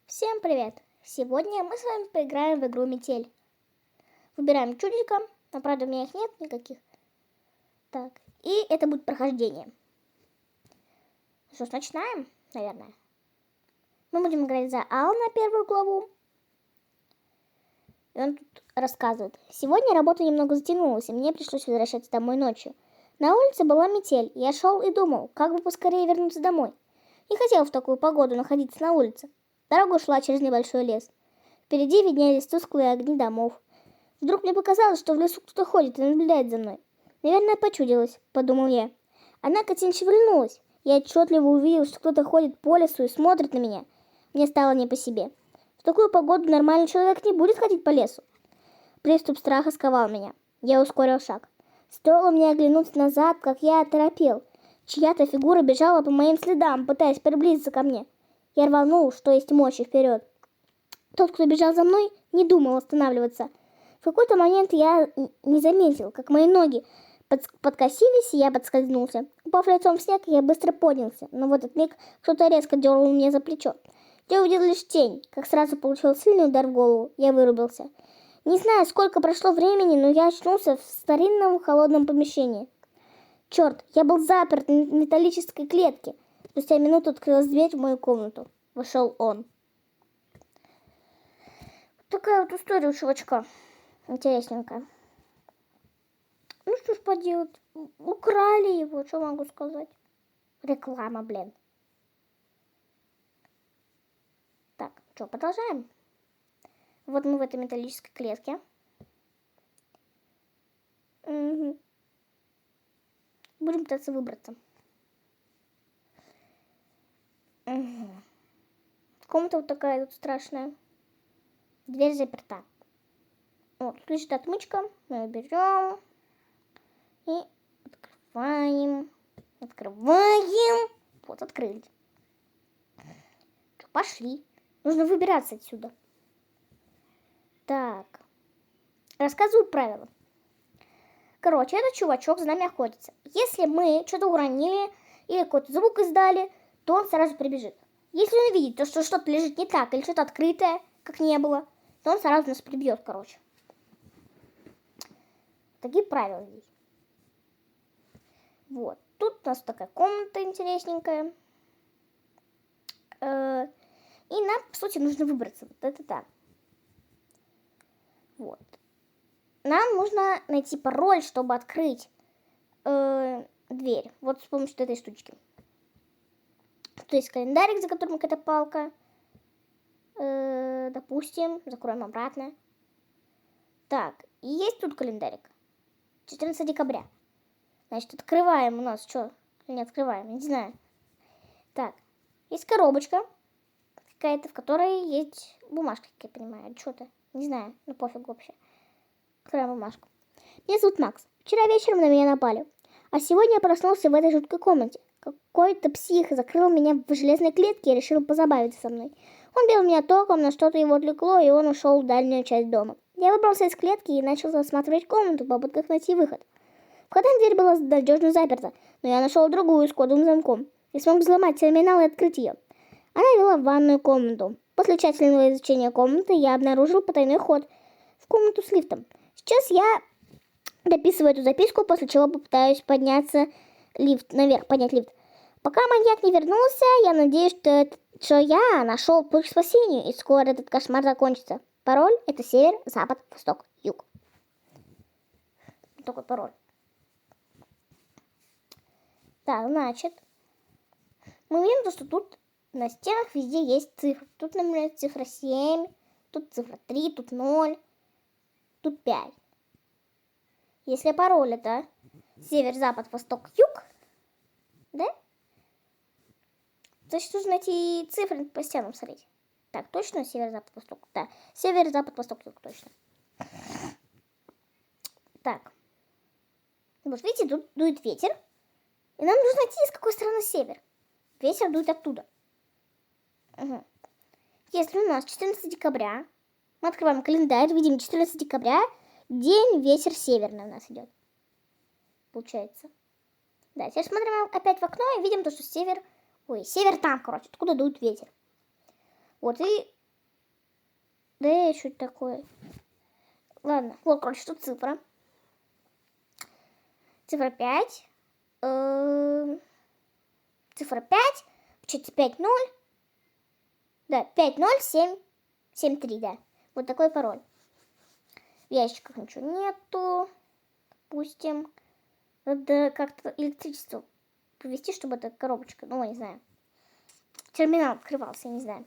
Всем привет! Сегодня мы с вами поиграем в игру Метель. Выбираем чудика, но правда у меня их нет никаких. Так, и это будет прохождение. Что ж, начинаем, наверное. Мы будем играть за Алана первую главу. И он тут рассказывает. Сегодня работа немного затянулась, и мне пришлось возвращаться домой ночью. На улице была метель, я шел и думал, как бы поскорее вернуться домой. Не хотел в такую погоду находиться на улице. Дорога шла через небольшой лес. Впереди виднелись тусклые огни домов. Вдруг мне показалось, что в лесу кто-то ходит и наблюдает за мной. Наверное, почудилось, подумал я. Однако тень шевельнулась. Я отчетливо увидел, что кто-то ходит по лесу и смотрит на меня. Мне стало не по себе. В такую погоду нормальный человек не будет ходить по лесу. Приступ страха сковал меня. Я ускорил шаг. Стоило мне оглянуться назад, как я оторопел. Чья-то фигура бежала по моим следам, пытаясь приблизиться ко мне. Я рванул, что есть мочи, вперед. Тот, кто бежал за мной, не думал останавливаться. В какой-то момент я не заметил, как мои ноги подкосились, и я подскользнулся. Упав лицом в снег, я быстро поднялся, но в этот миг кто-то резко дернул меня за плечо. Я увидел лишь тень, как сразу получил сильный удар в голову. Я вырубился. Не знаю, сколько прошло времени, но я очнулся в старинном холодном помещении. Черт, я был заперт в металлической клетке. Спустя минуту открылась дверь в мою комнату. Вошел он. Такая вот история у чувачка. Интересненькая. Ну что ж поделать. Украли его, что могу сказать. Реклама, блин. Так, что, продолжаем? Вот мы в этой металлической клетке. Угу. Будем пытаться выбраться. Угу. Комната вот такая вот страшная. Дверь заперта. Вот, тут лежит отмычка. Мы ее берем. И открываем. Открываем. Вот, открыли. Пошли. Нужно выбираться отсюда. Так. Рассказываю правила. Короче, этот чувачок за нами охотится. Если мы что-то уронили или какой-то звук издали, то он сразу прибежит. Если он видит, что что-то лежит не так или что-то открытое, как не было, то он сразу нас прибьет, короче. Такие правила здесь. Вот. Тут у нас такая комната интересненькая. И нам, по сути, нужно выбраться. Вот это так. Вот. Нам нужно найти пароль, чтобы открыть дверь. Вот с помощью этой штучки. Тут есть календарик, за которым какая-то палка. Допустим, закроем обратно. Так, и есть тут календарик. 14 декабря. Значит, открываем у нас. Что? Не открываем, не знаю. Так, есть коробочка какая-то, в которой есть бумажка, как я понимаю. Или что-то. Не знаю, ну пофиг вообще. Открываем бумажку. Меня зовут Макс. Вчера вечером на меня напали. А сегодня я проснулся в этой жуткой комнате. Какой-то псих закрыл меня в железной клетке и решил позабавиться со мной. Он бил меня током, но что-то его отвлекло, и он ушел в дальнюю часть дома. Я выбрался из клетки и начал осматривать комнату в попытках найти выход. Входная дверь была надежно заперта, но я нашел другую с кодовым замком и смог взломать терминал и открыть ее. Она вела в ванную комнату. После тщательного изучения комнаты я обнаружил потайной ход в комнату с лифтом. Сейчас я дописываю эту записку, после чего попытаюсь подняться наверх, поднять лифт. Пока маньяк не вернулся, я надеюсь, что я нашел путь к спасению, и скоро этот кошмар закончится. Пароль — это север, запад, восток, юг. Такой пароль. Так, значит, мы видим, что тут на стенах везде есть цифры. Тут, например, цифра 7, тут цифра 3, тут 0, тут 5. Если пароль — это север, запад, восток, юг, да? Значит, нужно найти цифры по стенам смотреть. Так, точно север, запад, восток? Да, север, запад, восток, юг, точно. Так. Вот видите, тут дует ветер. И нам нужно найти, с какой стороны север. Ветер дует оттуда. Угу. Если у нас 14 декабря, мы открываем календарь, видим 14 декабря, день, ветер северный у нас идет. Получается. Да, теперь смотрим опять в окно и видим то, что север... Ой, север там, короче, откуда дует ветер. Вот, и Да, что это такое? Ладно, вот, короче, тут цифра. Цифра 5. Цифра 5. Получается 5, 0. Да, 5, 0, 7, 7, 3, да. Вот такой пароль. В ящиках ничего нету. Допустим. Надо как-то электричество повести, чтобы эта коробочка, ну, не знаю. Терминал открывался, я не знаю.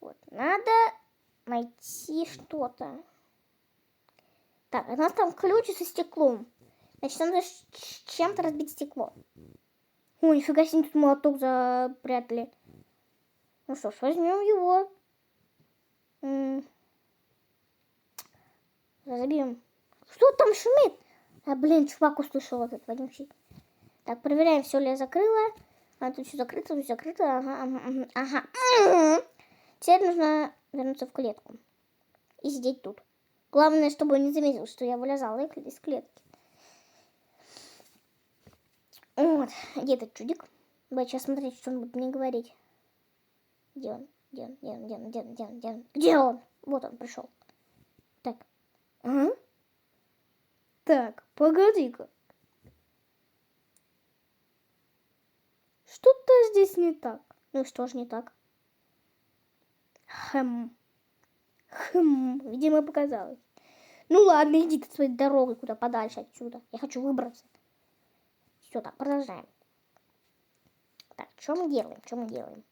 Вот, надо найти что-то. Так, у нас там ключ со стеклом. Значит, надо чем-то разбить стекло. Ой, нифига себе, тут молоток запрятали. Ну что ж, возьмем его. Забьем. Что там шумит? А, блин, чувак услышал этот вонючий. Так, проверяем, все ли я закрыла. А, тут все закрыто, тут закрыто. Ага. Теперь нужно вернуться в клетку. И сидеть тут. Главное, чтобы он не заметил, что я вылезала из клетки. Вот. Где этот чудик? Давай сейчас смотреть, что он будет мне говорить. Где он? Где он? Вот он пришел. Так. Ага. Так, погоди-ка. Что-то здесь не так. Ну что ж не так? Видимо, показалось. Ну ладно, иди ты своей дорогой куда подальше отсюда. Я хочу выбраться. Все, так, продолжаем. Так, что мы делаем?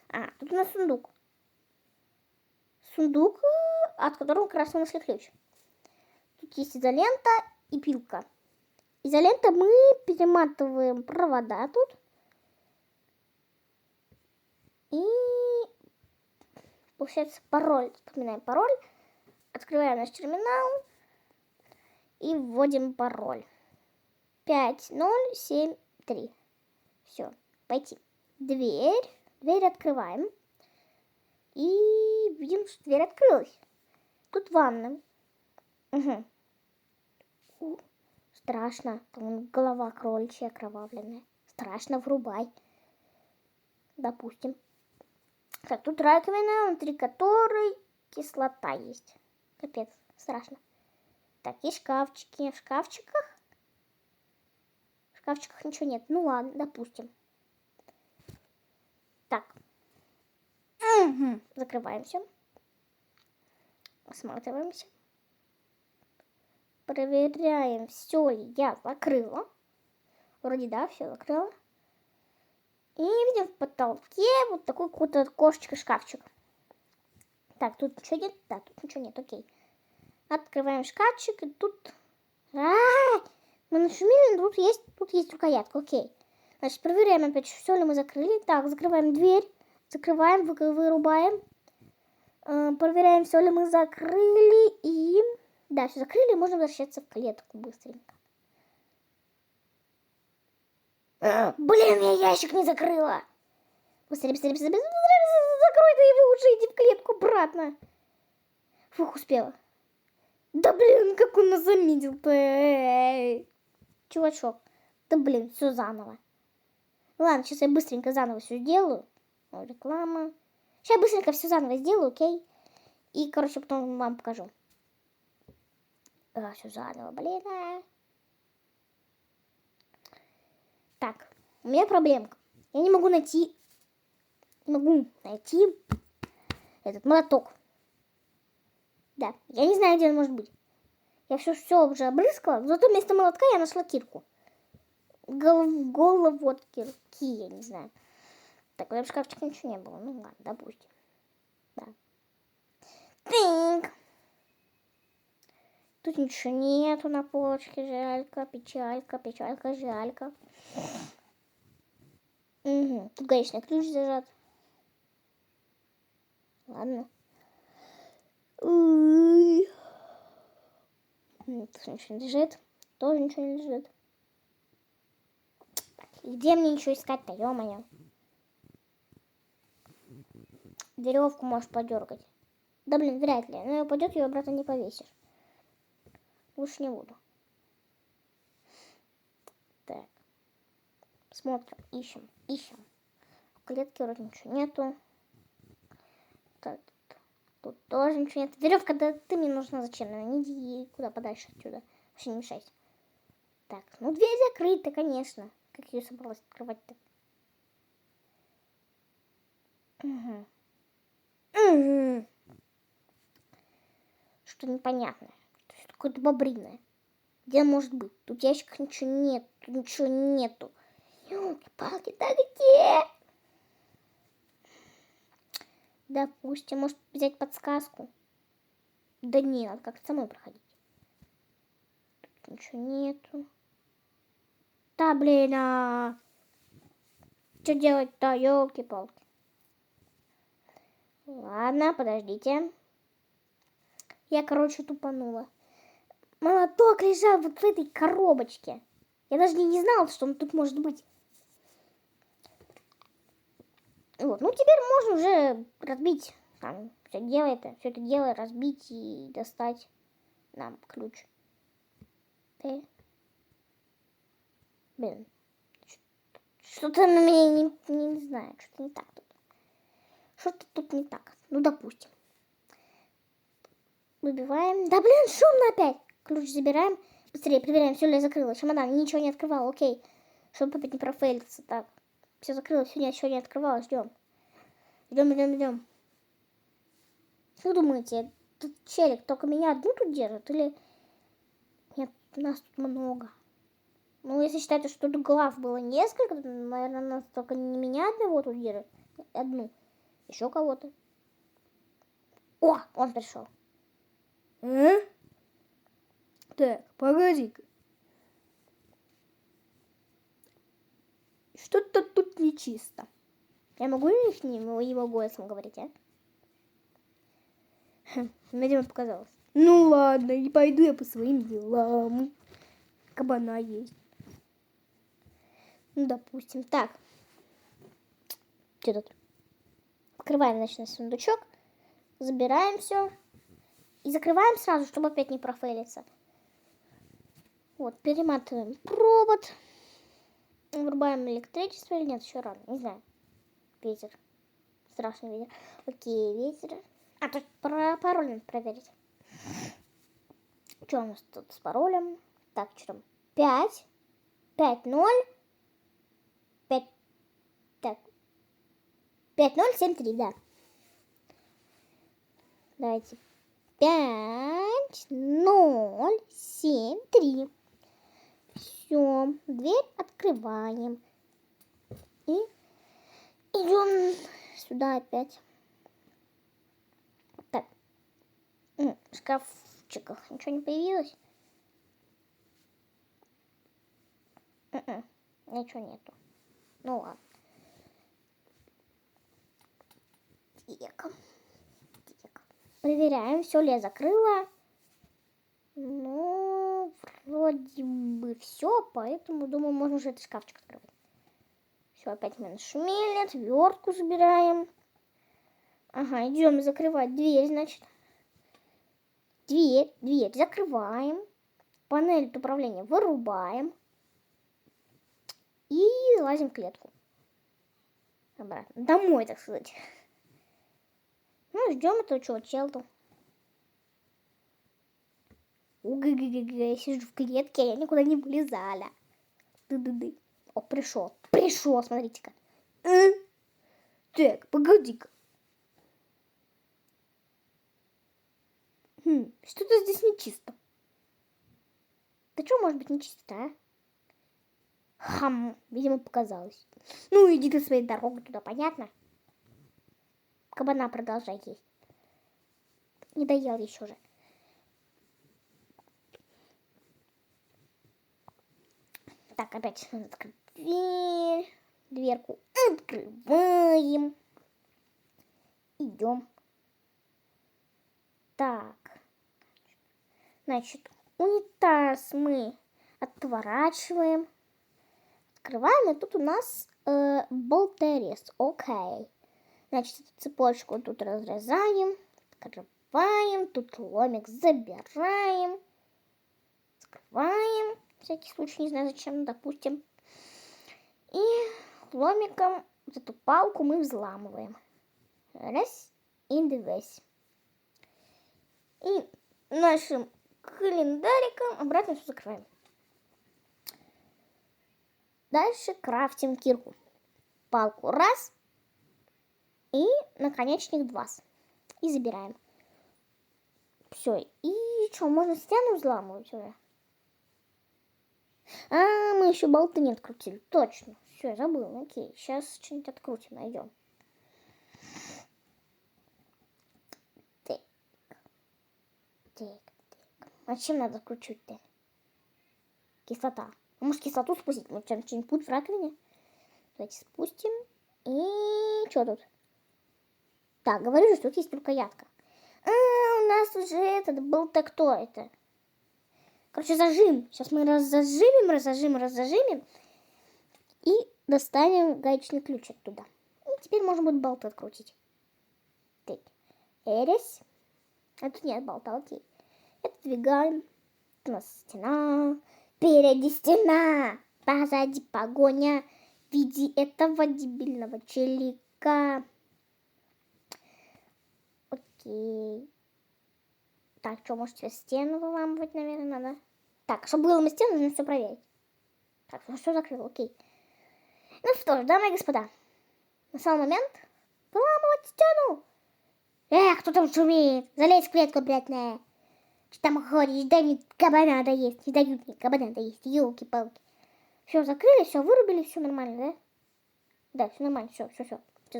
А, тут у нас сундук. Сундук, от которого как раз мы нашли ключ. Тут есть изолента и пилка. Изолента мы перематываем провода тут. И получается пароль. Вспоминаем пароль. Открываем наш терминал. И вводим пароль. 5073. Все, пойти. Дверь открываем. И видим, что дверь открылась. Тут ванна. Угу. Страшно. Там голова кроличья окровавленная. Страшно, врубай. Допустим. Так, тут раковина, внутри которой кислота есть. Капец, страшно. Так, есть шкафчики. В шкафчиках ничего нет. Ну ладно, допустим. Так. Угу. Закрываем все. Осматриваемся. Проверяем, все ли я закрыла. Вроде да, все закрыла. И видим в потолке вот такой какой-то окошечко-шкафчик. Так, тут ничего нет? Да, тут ничего нет, окей. Открываем шкафчик, и тут... Мы нашумели, но тут есть рукоятка, окей. Значит, проверяем опять, все ли мы закрыли. Так, закрываем дверь. Закрываем, вырубаем. Проверяем, все ли мы закрыли. И... Да, все закрыли, можно возвращаться в клетку быстренько. Блин, я ящик не закрыла. Быстрее. Закрой ты его уже, иди в клетку обратно. Фух, успела. Да блин, как он нас заметил-то. Чувачок. Да блин, все заново. Ладно, сейчас я быстренько заново все сделаю. О, реклама. Сейчас я быстренько все заново сделаю, окей? И, короче, потом вам покажу. Все заново, блин. Так, у меня проблемка. Я не могу найти этот молоток. Да, я не знаю, где он может быть. Я все уже обрыскала, зато вместо молотка я нашла кирку. Голову от кирки, я не знаю. Так, в шкафчике ничего не было. Ну ладно, допустим. Да. Так. Тут ничего нету на полочке. Жалька, печалька, жалька. Угу. Тут гаечный ключ зажат. Ладно. Тут ничего не лежит. Тоже ничего не лежит. Так, где мне ничего искать-то, ё-моё? Веревку можешь подергать. Да блин, вряд ли. Она упадет, ее обратно не повесишь. Лучше не буду. Так. Смотрим, ищем. В клетке вроде ничего нету. Так, тут тоже ничего нет. Веревка, да ты мне нужна зачем? Наверное, иди куда подальше отсюда. Вообще не мешайся. Так, ну дверь закрыта, конечно. Как я ее собралась открывать-то? Угу. Угу. Что непонятное. Что какое-то бобриное. Где может быть? Тут в ящиках ничего нет. Тут ничего нету. Ёлки-палки, да где? Допустим, может взять подсказку? Да не, надо как-то самой проходить. Тут ничего нету. Да блин, что делать-то, ёлки-палки? Ладно, подождите. Я, короче, тупанула. Молоток лежал вот в этой коробочке. Я даже не знала, что он тут может быть. Вот, ну теперь можно уже разбить. Там все это дело разбить и достать нам ключ. Блин. Что-то на меня не знаю, что-то не так тут. Что-то тут не так. Ну, допустим. Выбиваем. Да блин, шумно опять. Ключ забираем. Быстрее проверяем, все ли я закрыла. Чемодан, ничего не открывал, окей. Чтобы опять не профейлиться. Так, все закрылось, все ничего не открывалось. Ждем. Ждем. Что думаете, тут челик только меня одну тут держит? Или нет, нас тут много? Ну, если считать, что тут глав было несколько, то, наверное, нас только не меня одного тут держит. Одну. Еще кого-то. О, он пришел. Так, погоди-ка. Что-то тут нечисто. Я могу его голосом говорить, а? Видимо, показалось. Ну ладно, и пойду я по своим делам. Кабана есть. Ну, допустим. Так. Что тут? Открываем, значит, сундучок. Забираем все. И закрываем сразу, чтобы опять не профейлиться. Вот, перематываем провод. Врубаем электричество или нет, еще рано, не знаю. Ветер. Страшный ветер. Окей, ветер. А, тут пароль надо проверить. Что у нас тут с паролем? Так, что там? 5, 5, 0, 5, так, 5, 0, 7, 3, да. Давайте. 5, 0, 7, 3. Все, дверь открываем. И идем сюда опять. Так, в шкафчиках ничего не появилось? Ничего нету. Ну ладно. Так. Проверяем, все ли я закрыла. Ну, вроде бы все, поэтому, думаю, можно уже этот шкафчик открывать. Все, опять мы нашумели, отвертку забираем. Ага, идем закрывать дверь, значит. Дверь закрываем. Панель управления вырубаем. И лазим в клетку. Обратно. Домой, так сказать. Ну, ждем этого чела-челту. Я сижу в клетке, я никуда не вылезала. Ды-ды-ды. О, пришел, смотрите-ка. Так, погоди-ка. Что-то здесь нечисто. Да что может быть нечисто, а? Видимо, показалось. Ну, иди ты своей дорогой туда, понятно? Кабана продолжай есть. Не доел еще же. Так, опять надо открыть дверь. Дверку открываем. Идем. Так. Значит, унитаз мы отворачиваем. Открываем, и тут у нас болтерез. Окей. Значит, эту цепочку тут разрезаем. Открываем. Тут ломик забираем. Открываем. Всякий случай, не знаю зачем, допустим. И ломиком вот эту палку мы взламываем. Раз. in the West. И нашим календариком обратно все закрываем. Дальше крафтим кирку. Палку раз и наконечник два. И забираем. Все. И что, можно стену взламывать уже? А, мы еще болты не открутили. Точно. Все, я забыл. Окей, сейчас что-нибудь открутим, найдем. Так. А чем надо откручивать-то? Кислота. А может кислоту спустить? Может что-нибудь будет в раковине? Давайте спустим. И что тут? Так, говорю же, что тут есть только ядка. А, у нас уже этот был-то кто это? Короче, зажим. Сейчас мы разожимем. И достанем гаечный ключ оттуда. И теперь можно будет болты открутить. Так. Эресь. А тут нет болта, окей. Отодвигаем. У нас стена. Впереди стена. Позади погоня. В виде этого дебильного челика. Окей. Так, что, может, сейчас стену выламывать, наверное, надо? Так, чтобы было стену, нужно все проверить. Так, ну все закрыл, окей. Ну что ж, дамы и господа. Настал момент выламывать стену. Кто там шумит? Залезь в клетку, блядная. Что там ходишь? Дай мне кабана надо есть. Не дают мне кабана надо есть. Ёлки-палки. Все закрыли, все вырубили, все нормально, да? Да, все нормально, все. Все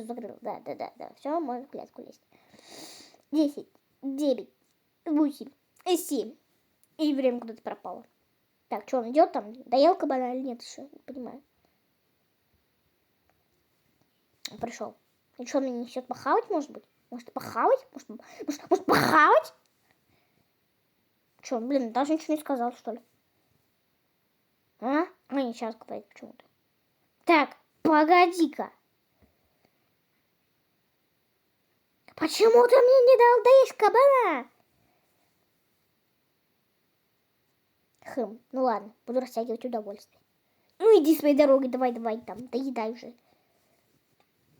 закрыл. Да. Все, можно в клетку лезть. 10, 9, 8, 7. И время куда-то пропало. Так, что он идет там? Доел кабана или нет еще? Не понимаю. Он пришел. И что, он мне несет похавать, может быть? Может похавать? Может похавать? Что, блин, даже ничего не сказал, что ли? А? Не, сейчас говорит почему-то. Так, погоди-ка. Почему ты мне не дал доесть кабана? Ну ладно, буду растягивать удовольствие. Ну иди своей дорогой, давай там, доедай уже.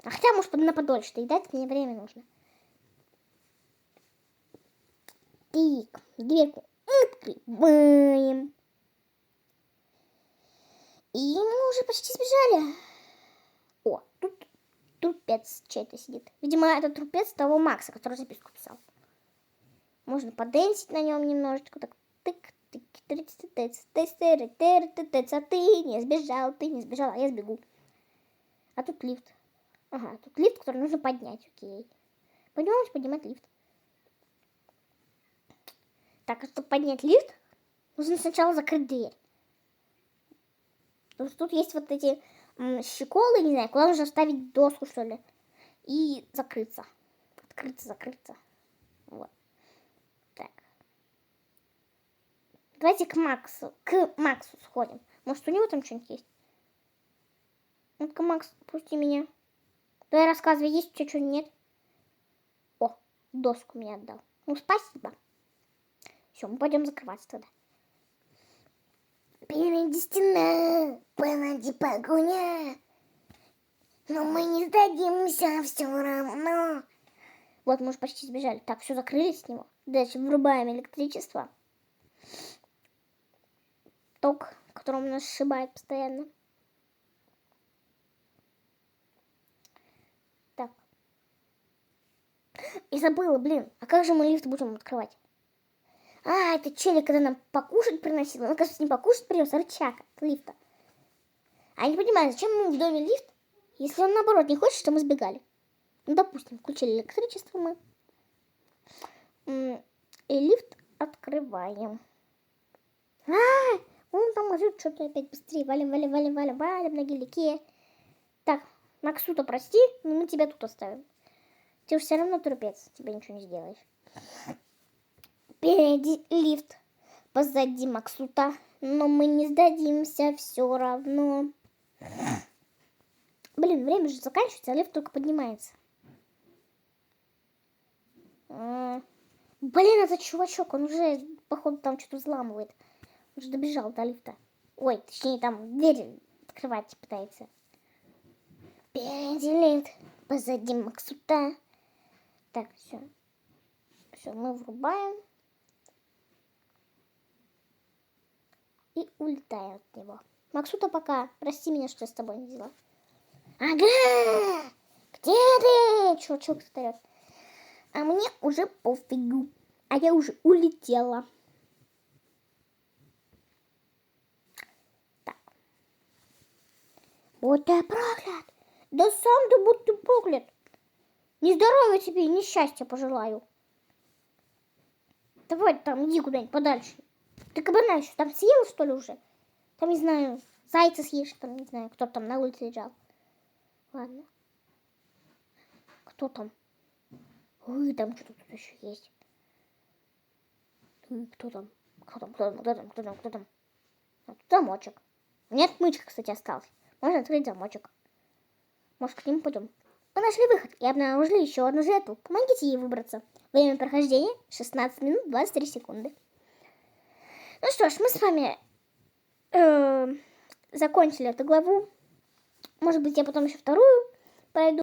А хотя, может, на подольше доедать, мне время нужно. Так, дверку открываем. И мы уже почти сбежали. О, тут трупец чей-то сидит. Видимо, это трупец того Макса, который записку писал. Можно подэнсить на нем немножечко. Так, а ты не сбежал, а я сбегу. А тут лифт. Ага, тут лифт, который нужно поднять, окей. Пойдем поднимать лифт. Так, а чтобы поднять лифт, нужно сначала закрыть дверь. Потому что тут есть вот эти щеколы, не знаю, куда нужно вставить доску, что ли. И закрыться. Закрыться. Вот. Так. Давайте к Максу сходим. Может, у него там что-нибудь есть? Ну-ка, Макс, пусти меня. Давай рассказывай, есть у тебя что-нибудь? Нет? О, доску мне отдал. Ну, спасибо. Все, мы пойдем закрываться тогда. Впереди стена, позади погоня. Но мы не сдадимся все равно. Вот, мы уже почти сбежали. Так, все закрыли с него. Дальше врубаем электричество. Ток, которым нас сшибает постоянно. Так. И забыла, блин. А как же мы лифт будем открывать? А, это челик, когда нам покушать приносил. Он, кажется, не покушать принес, а рычаг от лифта. А я не понимаю, зачем ему в доме лифт, если он, наоборот, не хочет, чтобы мы сбегали. Ну, допустим, включили электричество мы. И лифт открываем. Он там может что-то опять быстрее. Валим на гелике. Так, Максута, прости, но мы тебя тут оставим. Ты уж все равно трупец, тебе ничего не сделаешь. Впереди лифт, позади Максута, но мы не сдадимся все равно. Блин, время же заканчивается, а лифт только поднимается. Блин, это чувачок, он уже, походу, там что-то взламывает. Он уже добежал до лифта. Ой, точнее, там дверь открывать пытается. Впереди лифт, позади Максута, Так, все. Все, мы врубаем. И улетаем от него. Максута, пока. Прости меня, что я с тобой не взяла. Ага! Где ты? Чувачок встает. А мне уже пофигу. А я уже улетела. Так. Вот ты проклят. Да сам ты будь ты проклят. Не здоровья тебе и несчастья пожелаю. Давай там иди куда-нибудь подальше. Ты кабана еще там съел, что ли, уже? Там, не знаю, зайца съешь, там, не знаю, кто там на улице лежал. Ладно. Кто там? Ой, там что-то тут еще есть. Кто там? Кто там? Кто там? Кто там? Кто там? Кто там? А, тут замочек. Нет, отмычка, кстати, осталась. Можно открыть замочек. Может, к ним пойдем. Мы нашли выход и обнаружили еще одну жертву. Помогите ей выбраться. Время прохождения 16 минут 23 секунды. Ну что ж, мы с вами закончили эту главу. Может быть, я потом еще вторую пройду.